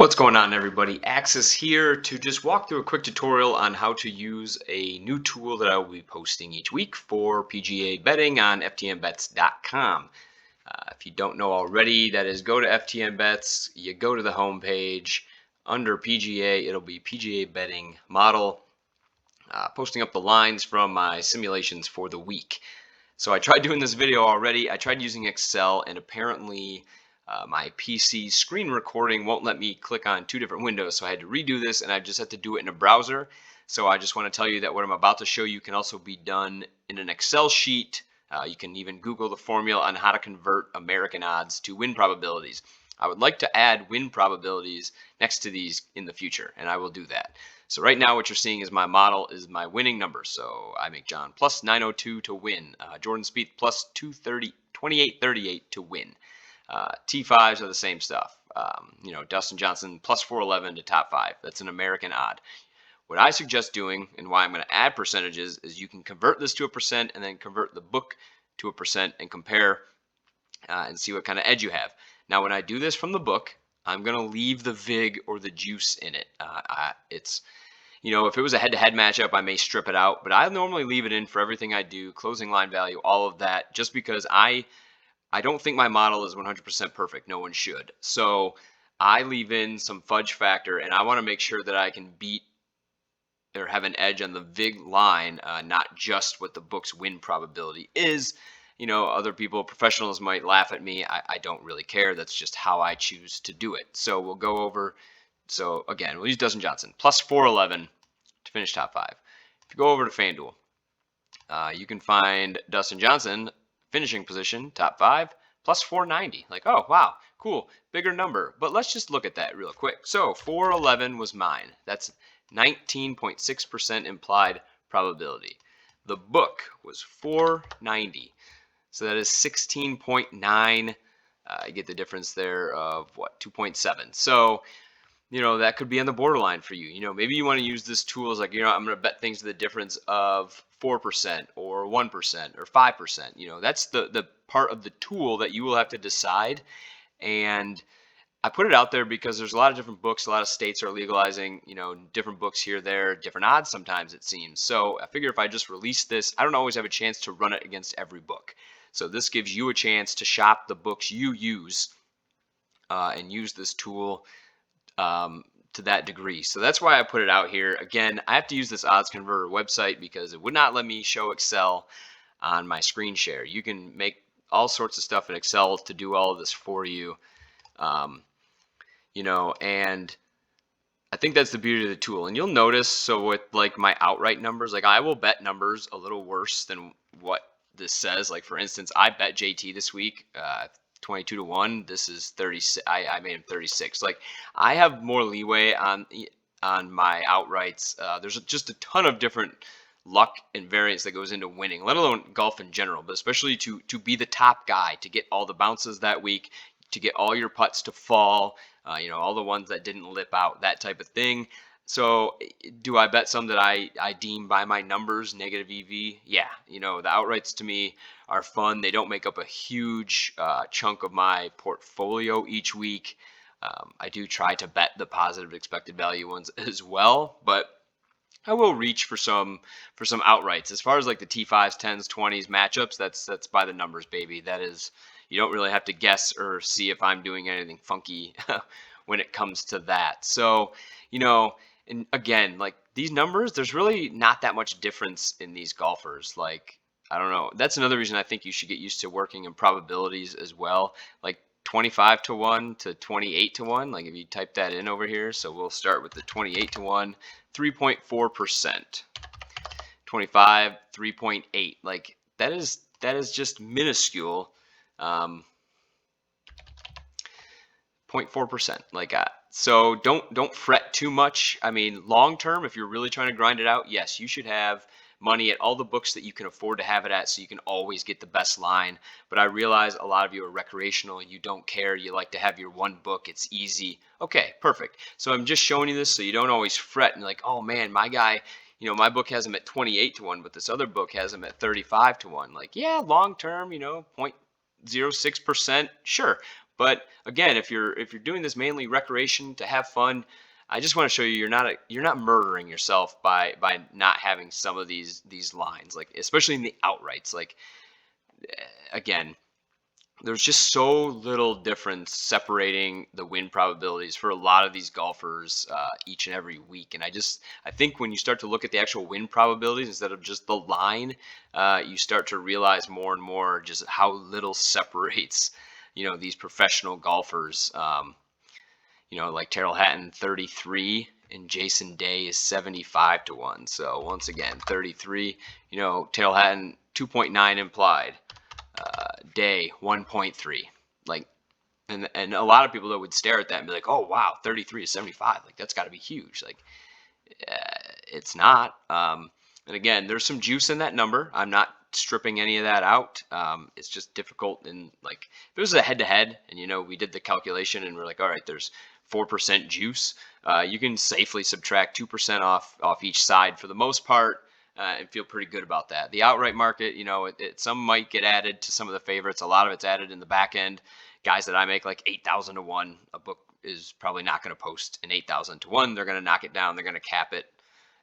What's going on, everybody? Axis here to just walk through a quick tutorial on how to use a new tool that I will be posting each week for PGA betting on FTNBets.com. If you don't know already, that is go to FTN Bets, you go to the home page. Under PGA, it'll be PGA Betting Model, posting up the lines from my simulations for the week. So I tried doing this video already. I tried using Excel, and apparently my PC screen recording won't let me click on two different windows, so I had to redo this, and I just had to do it in a browser. So I just want to tell you that what I'm about to show you can also be done in an Excel sheet. You can even Google the formula on how to convert American odds to win probabilities. I would like to add win probabilities next to these in the future, and I will do that. So right now what you're seeing is my model is my winning numbers. So I make John plus 902 to win, Jordan Spieth plus 2838 to win. T5s are the same stuff. Dustin Johnson plus 411 to top 5. That's an American odd. What I suggest doing, and why I'm going to add percentages, is you can convert this to a percent and then convert the book to a percent and compare and see what kind of edge you have. Now, when I do this from the book, I'm going to leave the vig or the juice in it. If it was a head-to-head matchup, I may strip it out, but I normally leave it in for everything I do, closing line value, all of that, just because I don't think my model is 100% perfect. No one should. So I leave in some fudge factor, and I want to make sure that I can beat or have an edge on the vig line, not just what the book's win probability is. Other people, professionals might laugh at me. I don't really care. That's just how I choose to do it. So we'll go over. So again, we'll use Dustin Johnson plus 411 to finish top 5. If you go over to FanDuel, you can find Dustin Johnson finishing position, top 5, plus 490. Like, oh, wow, cool, bigger number. But let's just look at that real quick. So 411 was mine. That's 19.6% implied probability. The book was 490. So that is 16.9. I get the difference there of what, 2.7. So, that could be on the borderline for you. Maybe you want to use this tool as like, I'm going to bet things to the difference of 4% or 1% or 5%. That's the part of the tool that you will have to decide. And I put it out there because there's a lot of different books. A lot of states are legalizing, different books here, there, different odds sometimes it seems. So I figure if I just release this, I don't always have a chance to run it against every book. So this gives you a chance to shop the books you use and use this tool to that degree. So that's why I put it out here. Again, I have to use this odds converter website because it would not let me show Excel on my screen share. You can make all sorts of stuff in Excel to do all of this for you. And I think that's the beauty of the tool. And you'll notice, so with like my outright numbers, like I will bet numbers a little worse than what this says. Like for instance, I bet JT this week, 22 to 1. This is 36. I made him 36. Like I have more leeway on my outrights. There's just a ton of different luck and variance that goes into winning, let alone golf in general, but especially to be the top guy, to get all the bounces that week, to get all your putts to fall, all the ones that didn't lip out, that type of thing. So do I bet some that I deem by my numbers negative EV? Yeah, the outrights to me are fun. They don't make up a huge chunk of my portfolio each week. I do try to bet the positive expected value ones as well, but I will reach for some outrights. As far as like the T5s, 10s, 20s matchups, that's by the numbers, baby. That is, you don't really have to guess or see if I'm doing anything funky when it comes to that. So, and again, like these numbers, there's really not that much difference in these golfers. Like, I don't know. That's another reason I think you should get used to working in probabilities as well. Like 25 to 1 to 28 to 1. Like if you type that in over here. So we'll start with the 28 to 1, 3.4%. 25, 3.8. Like that is just minuscule. 0.4%. Like so don't fret too much. I mean, long term, if you're really trying to grind it out, yes, you should have money at all the books that you can afford to have it at, so you can always get the best line. But I realize a lot of you are recreational. You don't care. You like to have your one book. It's easy. Okay, perfect. So I'm just showing you this so you don't always fret and like, oh man, my guy, my book has him at 28 to 1, but this other book has him at 35 to 1. Like, yeah, long term, 0.06%, sure. But again, if you're doing this mainly recreation to have fun, I just want to show you you're not murdering yourself by not having some of these lines, like especially in the outrights. Like again, there's just so little difference separating the win probabilities for a lot of these golfers each and every week. And I think when you start to look at the actual win probabilities instead of just the line, you start to realize more and more just how little separates, these professional golfers. Like Terrell Hatton 33 and Jason Day is 75 to 1. So once again, 33, Terrell Hatton 2.9 implied. Day 1.3, like, and a lot of people that would stare at that and be like, oh wow, 33 to 75, like that's got to be huge. Like it's not. And again, there's some juice in that number. I'm not stripping any of that out. It's just difficult. And like if it was a head to head and we did the calculation and we're like, all right, there's 4% juice, you can safely subtract 2% off each side for the most part, and feel pretty good about that. The outright market, some might get added to some of the favorites. A lot of it's added in the back end. Guys that I make like 8,000 to 1, a book is probably not going to post an 8,000 to 1. They're going to knock it down. They're going to cap it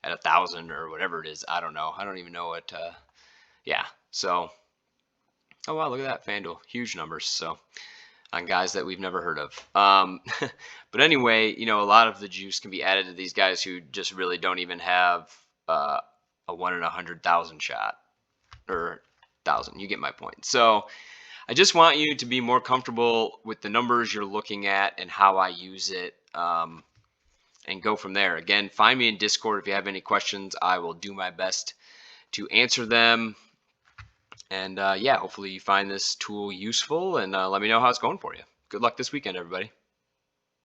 at 1,000 or whatever it is. I don't know. I don't even know what. Yeah. So, oh wow, look at that FanDuel, huge numbers. So on guys that we've never heard of. But anyway, a lot of the juice can be added to these guys who just really don't even have a 1 in 100,000 shot or 1,000. You get my point. So I just want you to be more comfortable with the numbers you're looking at and how I use it, and go from there. Again, find me in Discord if you have any questions. I will do my best to answer them. And yeah, hopefully you find this tool useful, and let me know how it's going for you. Good luck this weekend, everybody.